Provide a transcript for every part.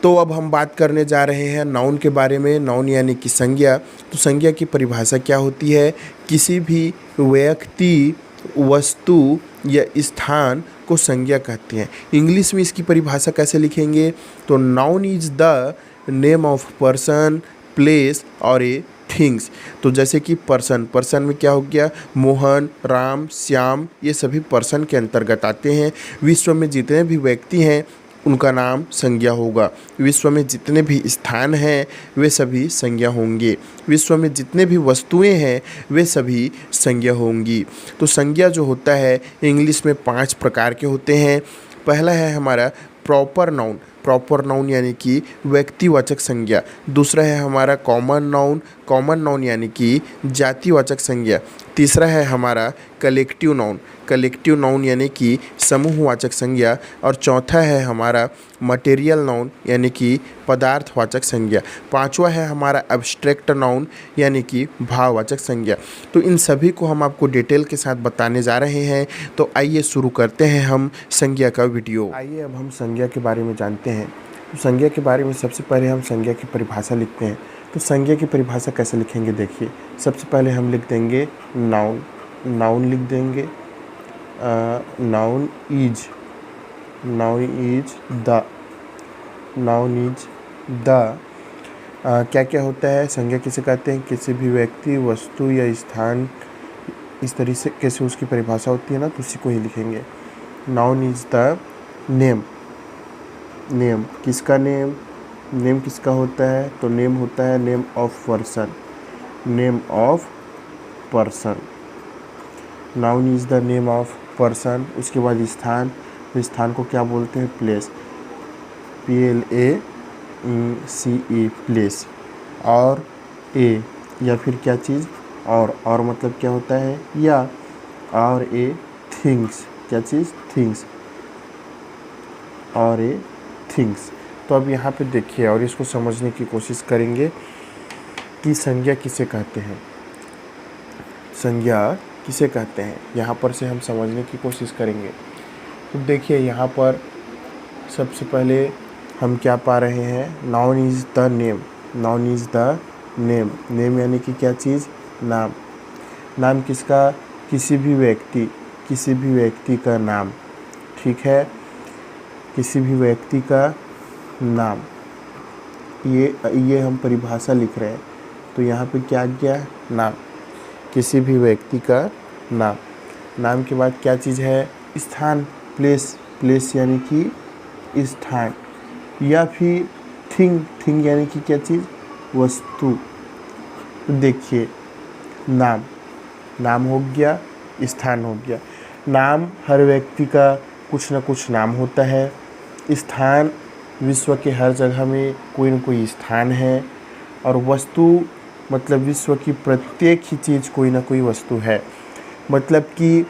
तो अब हम बात करने जा रहे हैं नाउन के बारे में। नाउन यानी कि संज्ञा। तो संज्ञा की परिभाषा क्या होती है? किसी भी व्यक्ति, वस्तु या स्थान को संज्ञा कहते हैं। इंग्लिश में इसकी परिभाषा कैसे लिखेंगे? तो noun is the name of person, place और ए थिंग्स। तो जैसे कि पर्सन में क्या हो गया? मोहन, राम, श्याम, ये सभी पर्सन के अंतर्गत आते हैं। विश्व में जितने भी व्यक्ति हैं उनका नाम संज्ञा होगा। विश्व में जितने भी स्थान हैं वे सभी संज्ञा होंगे। विश्व में जितने भी वस्तुएं हैं वे सभी संज्ञा होंगी। तो संज्ञा जो होता है इंग्लिश में 5 प्रकार के होते हैं। पहला है हमारा प्रॉपर नाउन। प्रॉपर नाउन यानी कि व्यक्तिवाचक संज्ञा। दूसरा है हमारा कॉमन नाउन। कॉमन नाउन यानी कि जातिवाचक संज्ञा। तीसरा है हमारा कलेक्टिव नाउन। कलेक्टिव नाउन यानी कि समूहवाचक संज्ञा। और चौथा है हमारा मटेरियल नाउन यानी कि पदार्थवाचक संज्ञा। पांचवा है हमारा एब्स्ट्रैक्ट नाउन यानी कि भाववाचक संज्ञा। तो इन सभी को हम आपको डिटेल के साथ बताने जा रहे हैं। तो आइए शुरू करते हैं हम संज्ञा का वीडियो। आइए अब हम संज्ञा के बारे में जानते हैं। तो संज्ञा के बारे में सबसे पहले हम संज्ञा की परिभाषा लिखते हैं। तो संज्ञा की परिभाषा कैसे लिखेंगे? देखिए, सबसे पहले हम लिख देंगे नाउन। नाउन लिख देंगे नाउन इज द क्या क्या होता है? संज्ञा किसे कहते हैं? किसी भी व्यक्ति, वस्तु या स्थान, इस तरीके से कैसे उसकी परिभाषा होती है ना, तो उसी को ही लिखेंगे। Noun is the name. Name किसका? नेम किसका होता है? तो नेम होता है name of person. Name of person. Noun is the name of person. उसके बाद स्थान। तो स्थान को क्या बोलते हैं? प्लेस। PLACE, place. और ए या फिर क्या चीज़? और मतलब क्या होता है? या। और ए थिंग्स। क्या चीज़? थिंग्स। और ए थिंग्स। तो अब यहाँ पे देखिए और इसको समझने की कोशिश करेंगे कि संज्ञा किसे कहते हैं। संज्ञा किसे कहते हैं यहाँ पर से हम समझने की कोशिश करेंगे। तो देखिए यहाँ पर सबसे पहले हम क्या पा रहे हैं? Noun is the name. Noun is the name. Name यानी कि क्या चीज़? नाम। नाम किसका? किसी भी व्यक्ति का नाम। ठीक है, किसी भी व्यक्ति का नाम। ये हम परिभाषा लिख रहे हैं। तो यहाँ पे क्या गया? नाम। किसी भी व्यक्ति का नाम। नाम के बाद क्या चीज़ है? स्थान, प्लेस। प्लेस यानी कि स्थान। या फिर थिंग यानी कि क्या चीज़? वस्तु। तो देखिए, नाम हो गया, स्थान हो गया। नाम हर व्यक्ति का कुछ न कुछ नाम होता है। स्थान विश्व के हर जगह में कोई न कोई स्थान है। और वस्तु मतलब विश्व की प्रत्येक ही चीज़ कोई ना कोई वस्तु है। मतलब कि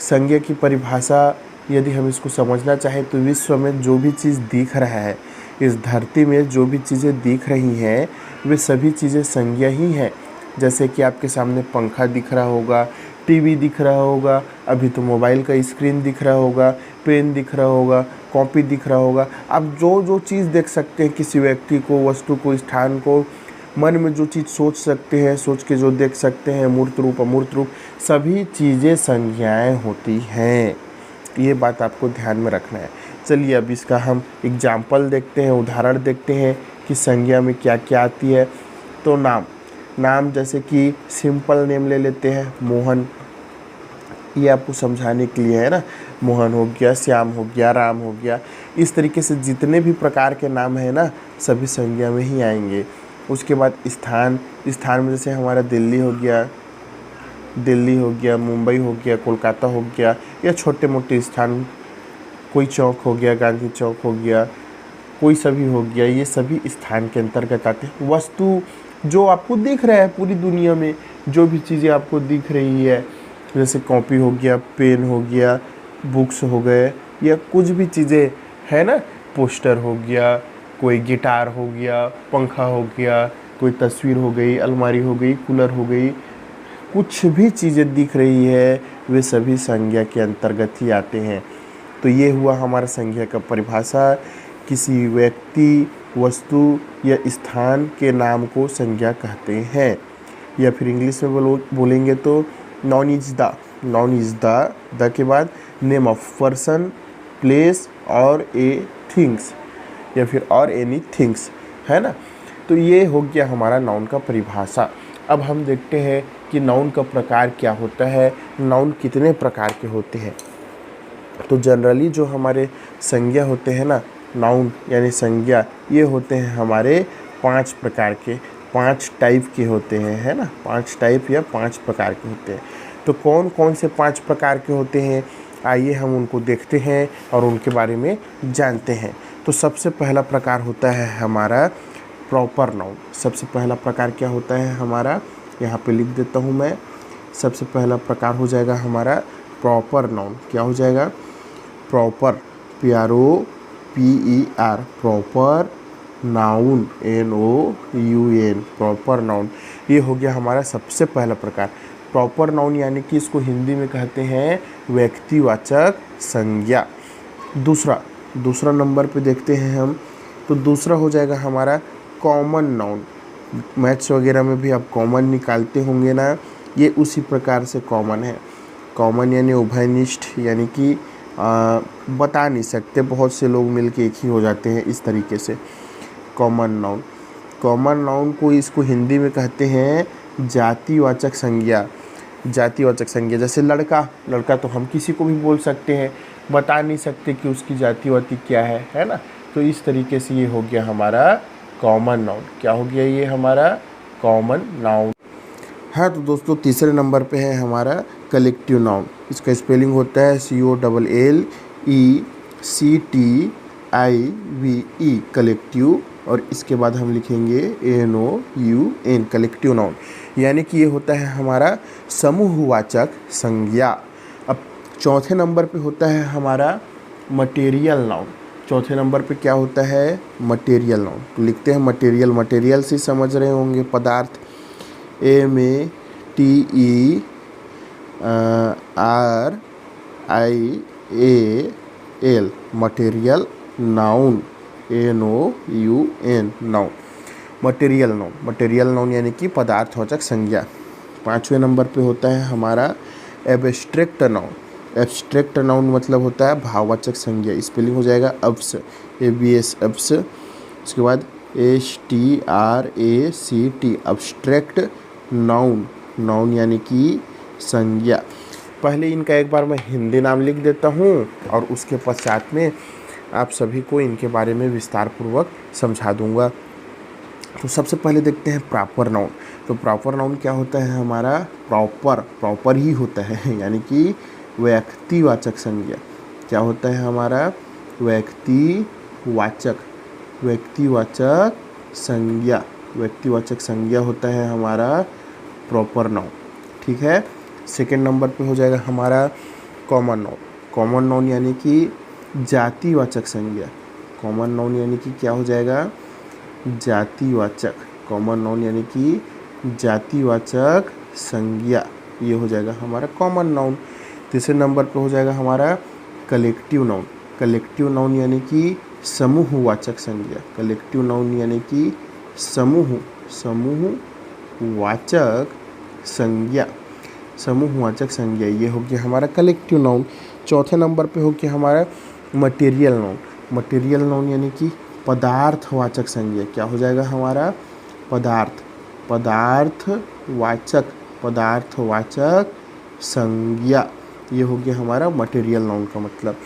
संज्ञा की परिभाषा यदि हम इसको समझना चाहें तो विश्व में जो भी चीज़ दिख रहा है, इस धरती में जो भी चीज़ें दिख रही हैं वे सभी चीज़ें संज्ञा ही हैं। जैसे कि आपके सामने पंखा दिख रहा होगा, टीवी दिख रहा होगा, अभी तो मोबाइल का स्क्रीन दिख रहा होगा, पेन दिख रहा होगा, कॉपी दिख रहा होगा। आप जो चीज़ देख सकते हैं, किसी व्यक्ति को, वस्तु को, स्थान को, मन में जो चीज़ सोच सकते हैं, सोच के जो देख सकते हैं, मूर्त रूप, अमूर्त रूप, सभी चीज़ें संज्ञाएं होती हैं। ये बात आपको ध्यान में रखना है। चलिए अब इसका हम एग्जाम्पल देखते हैं, उदाहरण देखते हैं कि संज्ञा में क्या क्या आती है। तो नाम जैसे कि सिंपल नेम ले लेते हैं, मोहन। ये आपको समझाने के लिए है ना। मोहन हो गया, श्याम हो गया, राम हो गया। इस तरीके से जितने भी प्रकार के नाम हैं ना सभी संज्ञा में ही आएंगे। उसके बाद स्थान में जैसे हमारा दिल्ली हो गया, मुंबई हो गया, कोलकाता हो गया, या छोटे मोटे स्थान, कोई चौक हो गया, गांधी चौक हो गया, कोई सभी हो गया, ये सभी स्थान के अंतर्गत आते हैं। वस्तु जो आपको दिख रहा है पूरी दुनिया में, जो भी चीज़ें आपको दिख रही है, जैसे कॉपी हो गया, पेन हो गया, बुक्स हो गए, या कुछ भी चीज़ें है ना, पोस्टर हो गया, कोई गिटार हो गया, पंखा हो गया, कोई तस्वीर हो गई, अलमारी हो गई, कूलर हो गई, कुछ भी चीज़ें दिख रही है वे सभी संज्ञा के अंतर्गत ही आते हैं। तो ये हुआ हमारा संज्ञा का परिभाषा। किसी व्यक्ति, वस्तु या स्थान के नाम को संज्ञा कहते हैं। या फिर इंग्लिश में बोलेंगे तो नाउन इज द के बाद नेम ऑफ पर्सन, प्लेस और ए थिंग्स या फिर और एनी थिंग्स, है ना। तो ये हो गया हमारा नाउन का परिभाषा। अब हम देखते हैं कि नाउन का प्रकार क्या होता है, नाउन कितने प्रकार के होते हैं। तो जनरली जो हमारे संज्ञा होते हैं ना, नाउन यानी संज्ञा, ये होते हैं हमारे 5 प्रकार के, 5 टाइप के होते हैं, है ना। 5 टाइप या 5 प्रकार के होते हैं। तो कौन कौन से 5 प्रकार के होते हैं, आइए हम उनको देखते हैं और उनके बारे में जानते हैं। तो सबसे पहला प्रकार होता है हमारा प्रॉपर नाउन। सबसे पहला प्रकार क्या होता है हमारा, यहाँ पे लिख देता हूँ मैं। सबसे पहला प्रकार हो जाएगा हमारा प्रॉपर नाउन। क्या हो जाएगा, proper, PROPER, proper noun, NOUN, proper noun. ये हो गया हमारा सबसे पहला प्रकार प्रॉपर नाउन, यानी कि इसको हिंदी में कहते हैं व्यक्तिवाचक संज्ञा। दूसरा नंबर पे देखते हैं हम, तो दूसरा हो जाएगा हमारा कॉमन नाउन। मैथ्स वगैरह में भी आप कॉमन निकालते होंगे ना, ये उसी प्रकार से कॉमन है। कॉमन यानी उभयनिष्ठ, यानी कि बता नहीं सकते, बहुत से लोग मिलके एक ही हो जाते हैं, इस तरीके से कॉमन नाउन। कॉमन नाउन को इसको हिंदी में कहते हैं जातिवाचक संज्ञा। जातिवाचक संज्ञा जैसे लड़का तो हम किसी को भी बोल सकते हैं, बता नहीं सकते कि उसकी जाति वाति क्या है ना। तो इस तरीके से ये हो गया हमारा कॉमन नाउन। क्या हो गया ये हमारा कॉमन नाउन। हाँ, तो दोस्तों तीसरे नंबर पे है हमारा कलेक्टिव नाउन। इसका स्पेलिंग होता है COLLECTIVE, कलेक्टिव, और इसके बाद हम लिखेंगे NOUN, कलेक्टिव नाउन, यानी कि ये होता है हमारा समूहवाचक संज्ञा। अब चौथे नंबर पे होता है हमारा मटेरियल नाउन। चौथे नंबर पे क्या होता है, मटेरियल नाउन। तो लिखते हैं मटेरियल से समझ रहे होंगे पदार्थ, MATERIAL, material noun, NOUN, noun, material noun यानी कि पदार्थवाचक संज्ञा। पाँचवें नंबर पे होता है हमारा एब्स्ट्रैक्ट नाउन। एब्स्ट्रैक्ट नाउन मतलब होता है भाववाचक संज्ञा। स्पेलिंग हो जाएगा अब्स, ABS, अब्स। उसके बाद STRACT, अब्स्ट्रैक्ट नाउन, नाउन यानी कि संज्ञा। पहले इनका एक बार मैं हिंदी नाम लिख देता हूँ और उसके पश्चात में आप सभी को इनके बारे में विस्तार पूर्वक समझा दूंगा। तो सबसे पहले देखते हैं प्रॉपर नाउन। तो प्रॉपर नाउन क्या होता है हमारा, प्रॉपर ही होता है, यानी कि व्यक्तिवाचक संज्ञा। क्या होता है हमारा, व्यक्तिवाचक संज्ञा। व्यक्तिवाचक संज्ञा होता है हमारा प्रॉपर नाउन, ठीक है। सेकेंड नंबर पे हो जाएगा हमारा कॉमन नाउन। कॉमन नाउन यानी कि जातिवाचक संज्ञा। कॉमन नाउन यानी कि क्या हो जाएगा, जातिवाचक। कॉमन नाउन यानी कि जातिवाचक संज्ञा, ये हो जाएगा हमारा कॉमन नाउन। तीसरे नंबर पे हो जाएगा हमारा कलेक्टिव नाउन। कलेक्टिव नाउन यानी कि समूहवाचक संज्ञा। कलेक्टिव नाउन यानी कि समूहवाचक संज्ञा, समूहवाचक संज्ञा, ये हो गया हमारा कलेक्टिव नाउन। चौथे नंबर पे हो गया हमारा मटेरियल नाउन। मटेरियल नाउन यानी कि पदार्थवाचक संज्ञा। क्या हो जाएगा हमारा, पदार्थवाचक संज्ञा, ये हो गया हमारा मटेरियल नाउन का मतलब।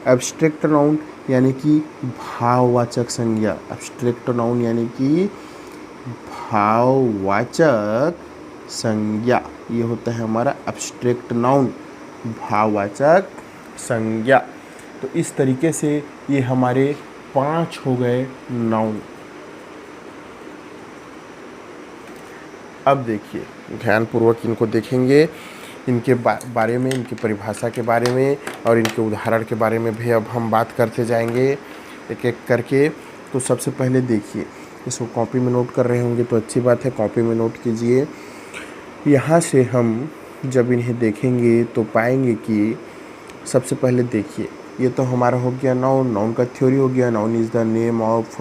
एब्स्ट्रैक्ट नाउन यानी कि भाववाचक संज्ञा। एब्स्ट्रैक्ट नाउन यानी कि भाववाचक संज्ञा, ये होता है हमारा एब्स्ट्रैक्ट नाउन, भाववाचक संज्ञा। तो इस तरीके से ये हमारे 5 हो गए नाउन। अब देखिए, ध्यानपूर्वक इनको देखेंगे, इनके बारे में, इनकी परिभाषा के बारे में और इनके उदाहरण के बारे में भी अब हम बात करते जाएंगे एक एक करके। तो सबसे पहले देखिए, इसको कॉपी में नोट कर रहे होंगे तो अच्छी बात है, कॉपी में नोट कीजिए। यहाँ से हम जब इन्हें देखेंगे तो पाएंगे कि सबसे पहले देखिए, ये तो हमारा हो गया नाउन। नाउन का थ्योरी हो गया, noun is the name of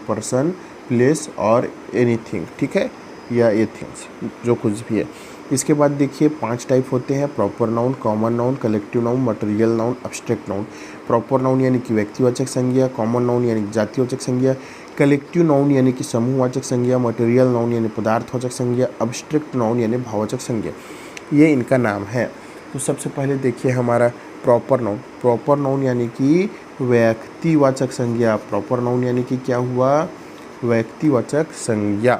person, place और एनीथिंग, ठीक है, या ये थिंग्स जो कुछ भी है। इसके बाद देखिए 5 टाइप होते हैं, proper noun, common noun, collective noun, material noun, abstract noun. Proper noun यानी कि व्यक्तिवाचक संज्ञा, कॉमन नाउन यानी कि जातिवाचक संज्ञा, कलेक्टिव नाउन यानी कि समूहवाचक संज्ञा, मटेरियल नाउन यानी पदार्थवाचक संज्ञा, एब्स्ट्रैक्ट नाउन यानी भाववाचक संज्ञा। ये इनका नाम है। तो सबसे पहले देखिए हमारा प्रॉपर नाउन। प्रॉपर नाउन यानी कि व्यक्तिवाचक संज्ञा। प्रॉपर नाउन यानी कि क्या हुआ, व्यक्तिवाचक संज्ञा।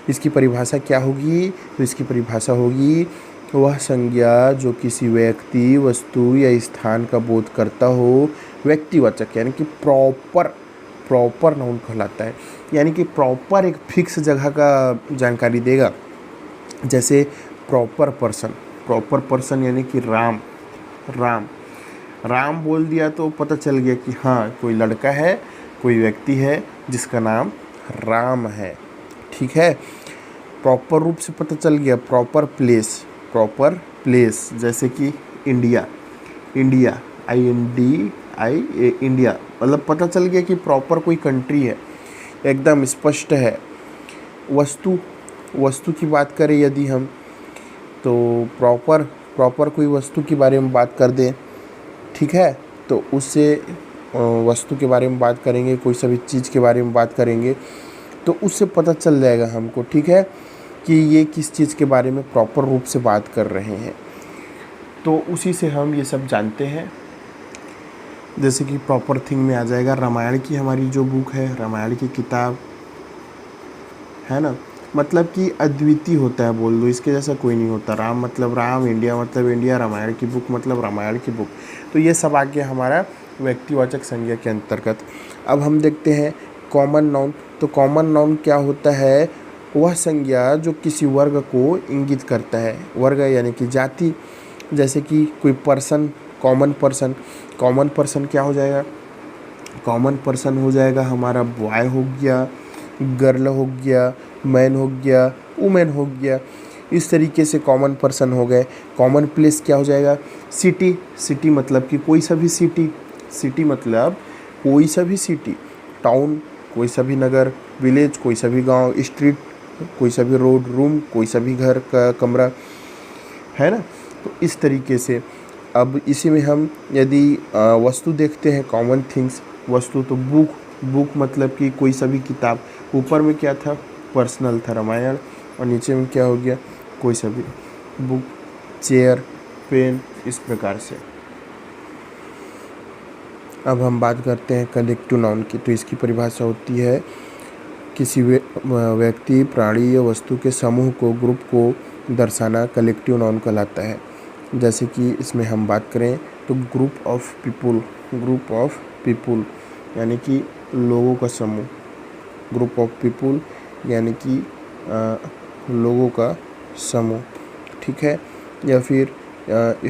इसकी परिभाषा क्या होगी, तो इसकी परिभाषा होगी वह संज्ञा जो किसी व्यक्ति, वस्तु या स्थान का बोध करता हो। व्यक्तिवाचक यानी कि प्रॉपर नाउन कहलाता है, यानी कि प्रॉपर एक फिक्स जगह का जानकारी देगा। जैसे प्रॉपर पर्सन यानी कि राम बोल दिया तो पता चल गया कि हाँ कोई लड़का है, कोई व्यक्ति है जिसका नाम राम है, ठीक है। प्रॉपर रूप से पता चल गया प्रॉपर प्लेस, जैसे कि इंडिया, इंडिया, मतलब पता चल गया कि प्रॉपर कोई कंट्री है, एकदम स्पष्ट है। वस्तु की बात करें यदि हम, तो प्रॉपर कोई वस्तु के बारे में बात कर दें, ठीक है, तो उससे वस्तु के बारे में बात करेंगे, कोई सभी चीज़ के बारे में बात करेंगे, तो उससे पता चल जाएगा हमको, ठीक है, कि ये किस चीज़ के बारे में प्रॉपर रूप से बात कर रहे हैं। तो उसी से हम ये सब जानते हैं। जैसे कि प्रॉपर थिंग में आ जाएगा रामायण की हमारी जो बुक है, रामायण की किताब है ना, मतलब कि अद्वितीय होता है, बोल दो इसके जैसा कोई नहीं होता। राम मतलब राम, इंडिया मतलब इंडिया, रामायण की बुक मतलब रामायण की बुक। तो ये सब आ गया हमारा व्यक्तिवाचक संज्ञा के अंतर्गत। अब हम देखते हैं कॉमन नाउन। तो कॉमन नाउन क्या होता है, वह संज्ञा जो किसी वर्ग को इंगित करता है। वर्ग यानी कि जाति, जैसे कि कोई पर्सन, कॉमन पर्सन क्या हो जाएगा, कॉमन पर्सन हो जाएगा हमारा बॉय हो गया, गर्ल हो गया, मैन हो गया, वुमेन हो गया। इस तरीके से कॉमन पर्सन हो गए। कॉमन प्लेस क्या हो जाएगा, सिटी मतलब कि कोई सा भी सिटी मतलब कोई सा भी सिटी, टाउन कोई सा भी नगर, विलेज कोई सा भी गांव, स्ट्रीट कोई सा भी रोड, रूम कोई सा भी घर का कमरा, है ना। तो इस तरीके से अब इसी में हम यदि वस्तु देखते हैं, कॉमन थिंग्स वस्तु, तो बुक मतलब कि कोई सा भी किताब। ऊपर में क्या था, पर्सनल था रामायण, और नीचे में क्या हो गया, कोई सा भी बुक, चेयर, पेन, इस प्रकार से। अब हम बात करते हैं कलेक्टिव नाउन की। तो इसकी परिभाषा होती है किसी व्यक्ति, प्राणी या वस्तु के समूह को, ग्रुप को दर्शाना कलेक्टिव नाउन कहलाता है। जैसे कि इसमें हम बात करें तो ग्रुप ऑफ पीपुल यानी कि लोगों का समूह, ग्रुप ऑफ पीपुल यानी कि लोगों का समूह, ठीक है। या फिर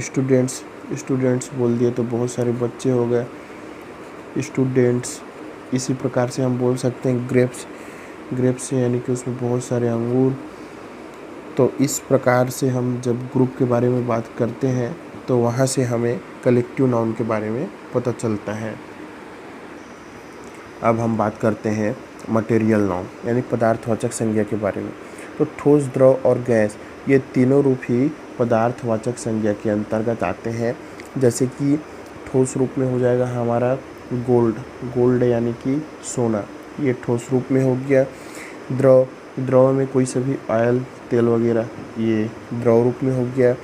स्टूडेंट्स बोल दिए तो बहुत सारे बच्चे हो गए, स्टूडेंट्स। इसी प्रकार से हम बोल सकते हैं ग्रेप्स यानी कि उसमें बहुत सारे अंगूर। तो इस प्रकार से हम जब ग्रुप के बारे में बात करते हैं तो वहाँ से हमें कलेक्टिव नाउन के बारे में पता चलता है। अब हम बात करते हैं मटेरियल नाउन यानी पदार्थवाचक संज्ञा के बारे में। तो ठोस, द्रव और गैस ये तीनों रूप ही पदार्थवाचक संज्ञा के अंतर्गत आते हैं। जैसे कि ठोस रूप में हो जाएगा हमारा गोल्ड यानी कि सोना, ये ठोस रूप में हो गया। द्रव में कोई सा भी ऑयल, तेल वगैरह, ये द्रव रूप में हो गया।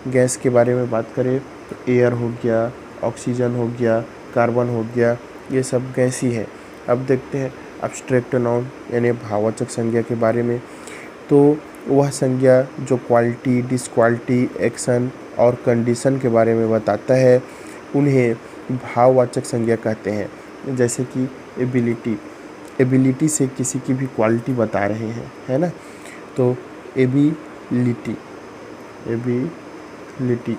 गैस के बारे में बात करें तो एयर हो गया, ऑक्सीजन हो गया, कार्बन हो गया, ये सब गैस ही है। अब देखते हैं एब्स्ट्रैक्ट नाउन यानी भाववाचक संज्ञा के बारे में। तो वह संज्ञा जो क्वालिटी, डिसक्वालिटी, एक्शन और कंडीशन के बारे में बताता है, उन्हें भाववाचक संज्ञा कहते हैं। जैसे कि एबिलिटी से किसी की भी क्वालिटी बता रहे हैं, है ना। तो एबिलिटी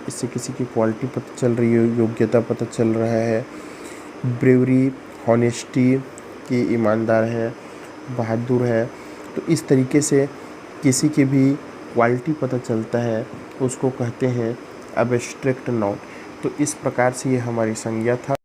इससे किसी की क्वालिटी पता चल रही है, योग्यता पता चल रहा है। ब्रेवरी, हॉनेस्टी की ईमानदार है, बहादुर है। तो इस तरीके से किसी की भी क्वालिटी पता चलता है, उसको कहते हैं एब्स्ट्रैक्ट नाउन। तो इस प्रकार से ये हमारी संज्ञा था।